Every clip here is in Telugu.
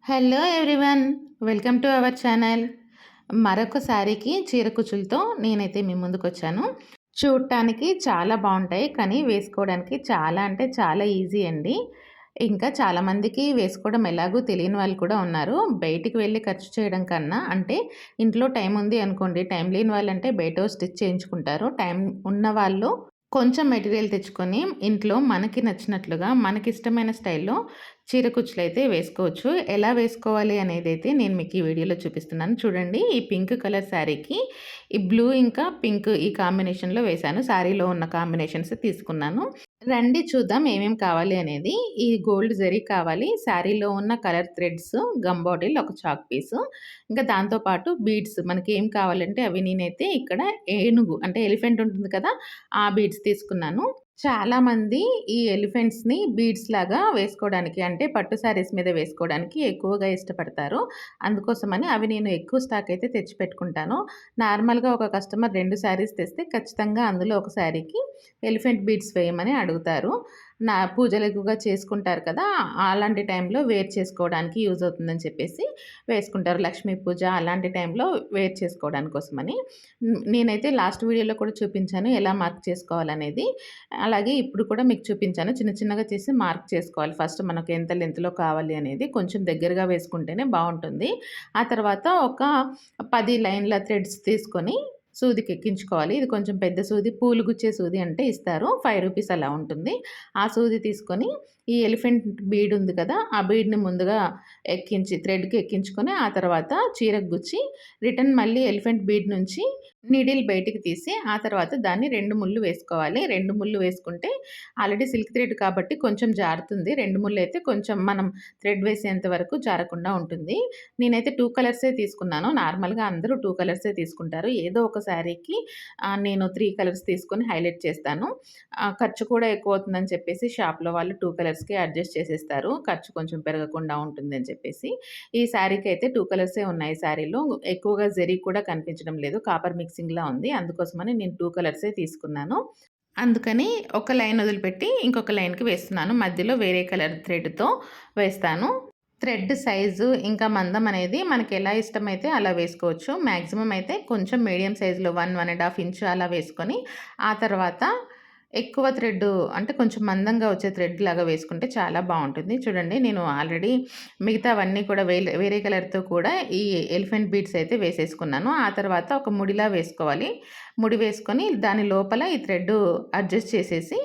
Hello everyone. Welcome to our channel. మరొక శారీకి చీర కుచ్చులతో నేనైతే మీ ముందుకొచ్చాను. చూడటానికి చాలా బావుంటాయి. కానీ వేసుకోవడానికి చాలా అంటే చాలా ఈజీ అండి. ఇంకా చాలామందికి వేసుకోవడం ఎలాగో తెలియని వాళ్ళు కూడా ఉన్నారు. బయటికి వెళ్లి ఖర్చు చేయడం కన్నా అంటే ఇంట్లో టైం ఉంది అనుకోండి, టైం లేని వాళ్ళంటే బయటో స్టిచ్ చేయించుకుంటారు. టైం ఉన్నవాళ్ళు కొంచెం మెటీరియల్ తెచ్చుకొని ఇంట్లో మనకి నచ్చినట్లుగా మనకిష్టమైన స్టైల్‌లో చీర కుచ్చులైతే వేసుకోవచ్చు. ఎలా వేసుకోవాలి అనేదైతే నేను మీకు ఈ వీడియోలో చూపిస్తున్నాను. చూడండి, ఈ పింక్ కలర్ శారీకి ఈ బ్లూ ఇంకా పింక్ ఈ కాంబినేషన్‌లో వేశాను. శారీలో ఉన్న కాంబినేషన్స్ తీసుకున్నాను. రండి చూద్దాం ఏమేం కావాలి అనేది. ఈ గోల్డ్ జరీ కావాలి. శారీలో ఉన్న కలర్ థ్రెడ్స్, గమ్ బాటిల్, ఒక చాక్ పీసు, ఇంకా దాంతో పాటు బీడ్స్ మనకేం కావాలంటే అవి నేనైతే ఇక్కడ ఏనుగు అంటే ఎలిఫెంట్ ఉంటుంది కదా! ఆ బీడ్స్ తీసుకున్నాను. చాలామంది ఈ ఎలిఫెంట్స్‌ని బీడ్స్ లాగా వేసుకోవడానికి అంటే పట్టు శారీస్ మీద వేసుకోవడానికి ఎక్కువగా ఇష్టపడతారు. అందుకోసమని అవి నేను ఎక్కువ స్టాక్ అయితే తెచ్చిపెట్టుకుంటాను. నార్మల్‌గా ఒక కస్టమర్ 2 శారీస్ తెస్తే ఖచ్చితంగా అందులో ఒక శారీకి ఎలిఫెంట్ బీడ్స్ వేయమని అడుగుతారు. నా పూజలు ఎక్కువగా చేసుకుంటారు కదా! అలాంటి టైంలో వేర్ చేసుకోవడానికి యూజ్ అవుతుందని చెప్పేసి వేసుకుంటారు. లక్ష్మీ పూజ అలాంటి టైంలో వేర్ చేసుకోవడానికి కోసమని. నేనైతే లాస్ట్ వీడియోలో కూడా చూపించాను ఎలా మార్క్ చేసుకోవాలనేది. అలాగే ఇప్పుడు కూడా మీకు చూపించాను. చిన్న చిన్నగా చేసి మార్క్ చేసుకోవాలి. ఫస్ట్ మనకు ఎంత లెంగ్త్‌లో కావాలి అనేది కొంచెం దగ్గరగా వేసుకుంటేనే బావుంటుంది. ఆ తర్వాత ఒక 10 లైన్‌ల థ్రెడ్స్ తీసుకొని సూదికెక్కించుకోవాలి. ఇది కొంచెం పెద్ద సూది, పూలు గుచ్చే సూది అంటే ఇస్తారు. రూ. 5 అలా ఉంటుంది. ఆ సూది తీసుకొని ఈ ఎలిఫెంట్ బీడ్ ఉంది కదా! ఆ బీడ్‌ని ముందుగా థ్రెడ్‌కి ఎక్కించుకొని ఆ తర్వాత చీరకు గుచ్చి రిటర్న్ మళ్ళీ ఎలిఫెంట్ బీడ్ నుంచి నీడిల్ బయటికి తీసి ఆ తర్వాత దాన్ని 2 ముళ్ళు వేసుకోవాలి. 2 ముళ్ళు వేసుకుంటే ఆల్రెడీ సిల్క్ థ్రెడ్ కాబట్టి కొంచెం జారుతుంది. 2 ముళ్ళైతే కొంచెం మనం థ్రెడ్ వేసేంత వరకు జారకుండా ఉంటుంది. నేనైతే 2 కలర్సే తీసుకున్నాను. నార్మల్‌గా అందరూ 2 కలర్సే తీసుకుంటారు. ఏదో ఒక శారీకి నేను 3 కలర్స్ తీసుకొని హైలైట్ చేస్తాను. ఖర్చు కూడా ఎక్కువవుతుందని చెప్పేసి షాప్‌లో వాళ్ళు 2 కలర్స్‌కే అడ్జస్ట్ చేసేస్తారు. ఖర్చు కొంచెం పెరగకుండా ఉంటుందని చెప్పేసి. ఈ శారీకైతే 2 కలర్సే ఉన్నాయి శారీలో. ఎక్కువగా జరీ కూడా కనిపించడం లేదు. కాపర్ మిక్సింగ్‌లా ఉంది. అందుకోసమని నేను 2 కలర్సే తీసుకున్నాను. అందుకని ఒక లైన్ వదిలిపెట్టి ఇంకొక లైన్‌కి వేస్తున్నాను. మధ్యలో వేరే కలర్ థ్రెడ్‌తో వేస్తాను. థ్రెడ్ సైజు ఇంకా మందం అనేది మనకెలా ఇష్టమైతే అలా వేసుకోవచ్చు. మాక్సిమం అయితే కొంచెం మీడియం సైజులో 1, 1 ½ ఇంచు అలా వేసుకొని, ఆ తర్వాత ఎక్కువ థ్రెడ్డు అంటే కొంచెం మందంగా వచ్చే థ్రెడ్ లాగా వేసుకుంటే చాలా బావుంటుంది. చూడండి, నేను ఆల్రెడీ మిగతావన్నీ కూడా వేరే కలర్‌తో కూడా ఈ ఎలిఫెంట్ బీడ్స్ అయితే వేసేసుకున్నాను. ఆ తర్వాత ఒక ముడిలా వేసుకోవాలి. ముడి వేసుకొని దాని లోపల ఈ థ్రెడ్డు అడ్జస్ట్ చేసేసి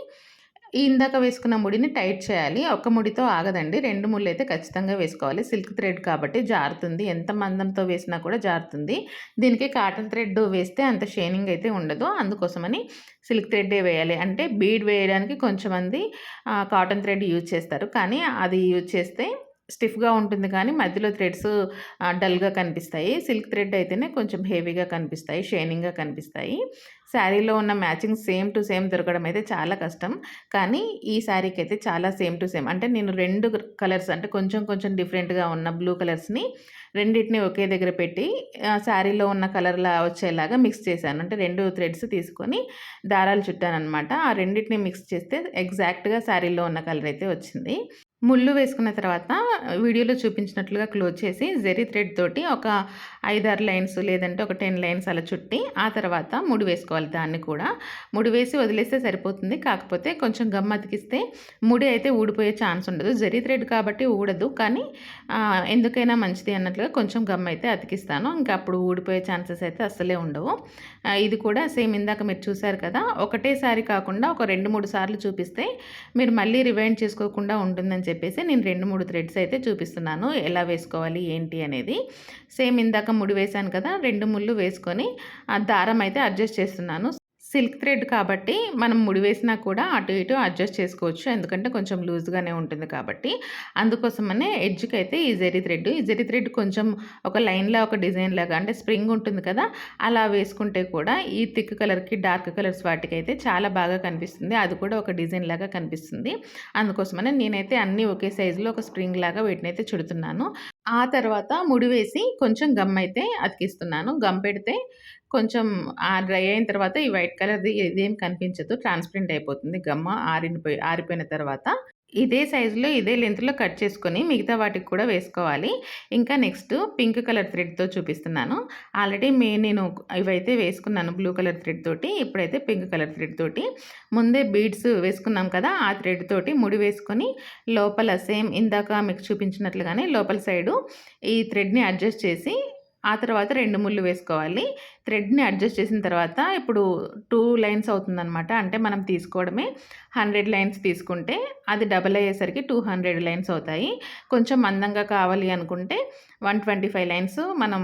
ఈ ఇందాక వేసుకున్న ముడిని టైట్ చేయాలి. ఒక్క ముడితో ఆగదండి. 2 ముళ్ళైతే ఖచ్చితంగా వేసుకోవాలి. సిల్క్ థ్రెడ్ కాబట్టి జారుతుంది. ఎంత మందంతో వేసినా కూడా జారుతుంది. దీనికి కాటన్ థ్రెడ్ వేస్తే అంత షైనింగ్ అయితే ఉండదు. అందుకోసమని సిల్క్ థ్రెడ్డే వేయాలి. అంటే బీడ్ వేయడానికి కొంచెమంది కాటన్ థ్రెడ్ యూజ్ చేస్తారు. కానీ అది యూజ్ చేస్తే స్టిఫ్‌గా ఉంటుంది కానీ మధ్యలో థ్రెడ్స్ డల్‌గా కనిపిస్తాయి. సిల్క్ థ్రెడ్ అయితేనే కొంచెం హెవీగా కనిపిస్తాయి. షైనింగ్‌గా కనిపిస్తాయి. శారీలో ఉన్న మ్యాచింగ్ సేమ్ టు సేమ్ దొరకడం అయితే చాలా కష్టం. కానీ ఈ శారీకైతే చాలా సేమ్ టు సేమ్ అంటే నేను 2 కలర్స్ అంటే కొంచెం కొంచెం డిఫరెంట్‌గా ఉన్న బ్లూ కలర్స్‌ని రెండిటిని ఒకే దగ్గర పెట్టి శారీలో ఉన్న కలర్‌లా వచ్చేలాగా మిక్స్ చేశాను. అంటే 2 థ్రెడ్స్ తీసుకొని దారాలు చుట్టాననమాట. ఆ రెండిటిని మిక్స్ చేస్తే ఎగ్జాక్ట్‌గా శారీలో ఉన్న కలర్ అయితే వచ్చింది. ముళ్ళు వేసుకున్న తర్వాత వీడియోలో చూపించినట్లుగా క్లోజ్ చేసి జరీ థ్రెడ్ తోటి ఒక 5, 6 లైన్స్ లేదంటే ఒక 10 లైన్స్ అలా చుట్టి ఆ తర్వాత ముడి వేసుకోవాలి దాన్ని కూడా. ముడి వేసి వదిలేస్తే సరిపోతుంది. కాకపోతే కొంచెం గమ్ అతికిస్తే ముడి అయితే ఊడిపోయే ఛాన్స్ ఉండదు. జరీ థ్రెడ్ కాబట్టి ఊడదు. కానీ ఎందుకైనా మంచిది అన్నట్లుగా కొంచెం గమ్ అయితే అతికిస్తాను. ఇంకా అప్పుడు ఊడిపోయే ఛాన్సెస్ అయితే అస్సలే ఉండవు. ఇది కూడా సేమ్ ఇందాక మీరు చూసారు కదా! ఒకటేసారి కాకుండా ఒక 2, 3 సార్లు చూపిస్తే మీరు మళ్ళీ రివైండ్ చేసుకోకుండా ఉంటుందని చెప్పేసి నేను 2, 3 థ్రెడ్స్ అయితే చూపిస్తున్నాను. ఎలా వేసుకోవాలి ఏంటి అనేది. సేమ్ ఇందాక ముడి వేశాను కదా! 2 ముళ్ళు వేసుకొని ఆ దారం అయితే అడ్జస్ట్ చేస్తున్నాను. సిల్క్ థ్రెడ్ కాబట్టి మనం ముడి వేసినా కూడా అటు ఇటు అడ్జస్ట్ చేసుకోవచ్చు. ఎందుకంటే కొంచెం లూజ్‌గానే ఉంటుంది కాబట్టి. అందుకోసమనే ఎడ్జ్‌కైతే ఈ జరీ థ్రెడ్ కొంచెం ఒక లైన్‌లా ఒక డిజైన్‌లాగా అంటే స్ప్రింగ్ ఉంటుంది కదా! అలా వేసుకుంటే కూడా ఈ థిక్ కలర్‌కి డార్క్ కలర్స్ వాటికైతే చాలా బాగా కనిపిస్తుంది. అది కూడా ఒక డిజైన్‌లాగా కనిపిస్తుంది. అందుకోసమనే నేనైతే అన్నీ ఒకే సైజులో ఒక స్ప్రింగ్‌లాగా వీటినైతే చుడుతున్నాను. ఆ తర్వాత ముడి వేసి కొంచెం గమ్ అయితే అతికిస్తున్నాను. గమ్ పెడితే కొంచెం డ్రై అయిన తర్వాత ఈ వైట్ కలర్‌ది ఇదేం కనిపించదు. ట్రాన్స్‌పరెంట్ అయిపోతుంది గమ్ ఆరిపోయిన తర్వాత. ఇదే సైజులో, ఇదే లెంగ్త్‌లో కట్ చేసుకొని మిగతా వాటికి కూడా వేసుకోవాలి. ఇంకా నెక్స్ట్ పింక్ కలర్ థ్రెడ్‌తో చూపిస్తున్నాను. ఆల్రెడీ నేను ఇవైతే వేసుకున్నాను బ్లూ కలర్ థ్రెడ్ తోటి. ఇప్పుడైతే పింక్ కలర్ థ్రెడ్ తోటి ముందే బీడ్స్ వేసుకున్నాం కదా! ఆ థ్రెడ్ తోటి ముడి వేసుకొని లోపల సేమ్ ఇందాక మీకు చూపించినట్లుగానే లోపల సైడు ఈ థ్రెడ్‌ని అడ్జస్ట్ చేసి ఆ తర్వాత 2 ముళ్ళు వేసుకోవాలి. థ్రెడ్‌ని అడ్జస్ట్ చేసిన తర్వాత ఇప్పుడు 2 లైన్స్ అవుతుందనమాట. అంటే మనం తీసుకోవడమే 100 లైన్స్ తీసుకుంటే అది డబుల్ అయ్యేసరికి 200 లైన్స్ అవుతాయి. కొంచెం మందంగా కావాలి అనుకుంటే 125 లైన్స్ మనం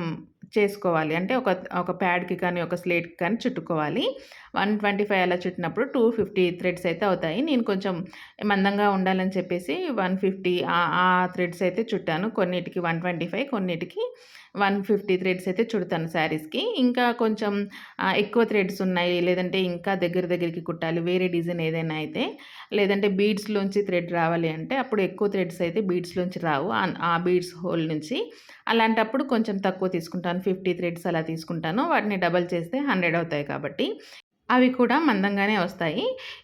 చేసుకోవాలి. అంటే ఒక ప్యాడ్‌కి కానీ, ఒక స్లేట్‌కి కానీ చుట్టుకోవాలి. 125 అలా చుట్టినప్పుడు 250 థ్రెడ్స్ అయితే అవుతాయి. నేను కొంచెం మందంగా ఉండాలని చెప్పేసి 150 ఆ థ్రెడ్స్ అయితే చుట్టాను. కొన్నిటికి 125 కొన్నిటికి 150 థ్రెడ్స్ అయితే చుడతాను శారీస్‌కి. ఇంకా కొంచెం ఎక్కువ థ్రెడ్స్ ఉన్నాయి, లేదంటే ఇంకా దగ్గరికి కుట్టాలి వేరే డిజైన్ ఏదైనా అయితే, లేదంటే బీడ్స్‌లోంచి థ్రెడ్ రావాలి అంటే అప్పుడు ఎక్కువ థ్రెడ్స్ అయితే బీడ్స్‌లోంచి రావు. ఆ బీడ్స్ హోల్ నుంచి. అలాంటప్పుడు కొంచెం తక్కువ తీసుకుంటాను. 50 థ్రెడ్స్ అలా తీసుకుంటాను. వాటిని డబల్ చేస్తే 100 అవుతాయి కాబట్టి. అవి కూడా మందంగానే వస్తాయి.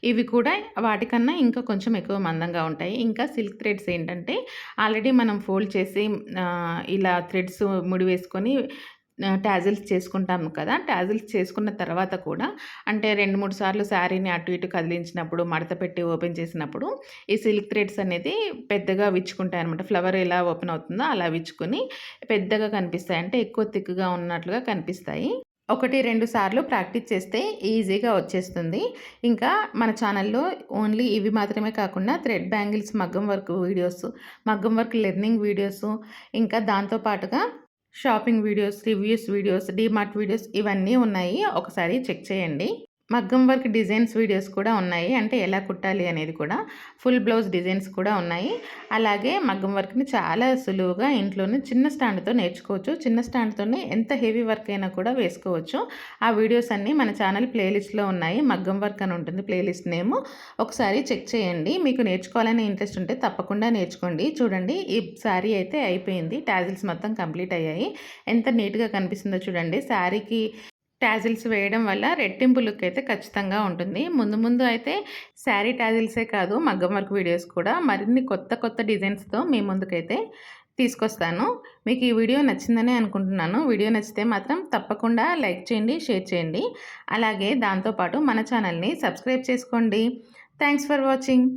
ఇవి కూడా వాటికన్నా ఇంకా కొంచెం ఎక్కువ మందంగా ఉంటాయి. ఇంకా సిల్క్ థ్రెడ్స్ ఏంటంటే ఆల్రెడీ మనం ఫోల్డ్ చేసి ఇలా థ్రెడ్స్ ముడి వేసుకొని టాజిల్స్ చేసుకుంటాం కదా! టాజిల్స్ చేసుకున్న తర్వాత కూడా అంటే 2, 3 సార్లు శారీని అటు ఇటు కదిలించినప్పుడు, మడత పెట్టి ఓపెన్ చేసినప్పుడు ఈ సిల్క్ థ్రెడ్స్ అనేది పెద్దగా విచ్చుకుంటాయన్నమాట. ఫ్లవర్ ఎలా ఓపెన్ అవుతుందో అలా విచ్చుకొని పెద్దగా కనిపిస్తాయి. అంటే ఎక్కువ థిక్‌గా ఉన్నట్లుగా కనిపిస్తాయి. 1, 2 సార్లు ప్రాక్టీస్ చేస్తే ఈజీగా వచ్చేస్తుంది. ఇంకా మన ఛానల్‌లో ఓన్లీ ఇవి మాత్రమే కాకుండా థ్రెడ్ బ్యాంగిల్స్ మగ్గం వర్క్ వీడియోస్, మగ్గం వర్క్ లెర్నింగ్ వీడియోస్, ఇంకా దాంతో పాటుగా shopping videos, reviews videos, DMart videos ఇవన్నీ ఉన్నాయి. ఒకసారి చెక్ చేయండి. మగ్గం వర్క్ డిజైన్స్ వీడియోస్ కూడా ఉన్నాయి. అంటే ఎలా కుట్టాలి అనేది కూడా. ఫుల్ బ్లౌజ్ డిజైన్స్ కూడా ఉన్నాయి. అలాగే మగ్గం వర్క్‌ని చాలా సులువుగా ఇంట్లోనే చిన్న స్టాండ్‌తో నేర్చుకోవచ్చు. చిన్న స్టాండ్‌తోనే ఎంత హెవీ వర్క్ అయినా కూడా వేసుకోవచ్చు. ఆ వీడియోస్ అన్నీ మన ఛానల్ ప్లేలిస్ట్‌లో ఉన్నాయి. మగ్గం వర్క్ అని ఉంటుంది ప్లేలిస్ట్ నేము. ఒకసారి చెక్ చేయండి. మీకు నేర్చుకోవాలని ఇంట్రెస్ట్ ఉంటే తప్పకుండా నేర్చుకోండి. చూడండి ఈ శారీ అయితే అయిపోయింది. టాజిల్స్ మొత్తం కంప్లీట్ అయ్యాయి. ఎంత నీట్‌గా కనిపిస్తుందో చూడండి. శారీకి టాజిల్స్ వేయడం వల్ల రెట్టింపు లుక్ అయితే ఖచ్చితంగా ఉంటుంది. ముందు ముందు అయితే శారీ టాజిల్సే కాదు, మగ్గం వర్క్ వీడియోస్ కూడా మరిన్ని కొత్త డిజైన్స్‌తో మీ ముందుకైతే తీసుకొస్తాను. మీకు ఈ వీడియో నచ్చిందనే అనుకుంటున్నాను. వీడియో నచ్చితే మాత్రం తప్పకుండా లైక్ చేయండి, షేర్ చేయండి. అలాగే దాంతో పాటు మన ఛానల్‌ని సబ్స్క్రైబ్ చేసుకోండి. Thanks for watching.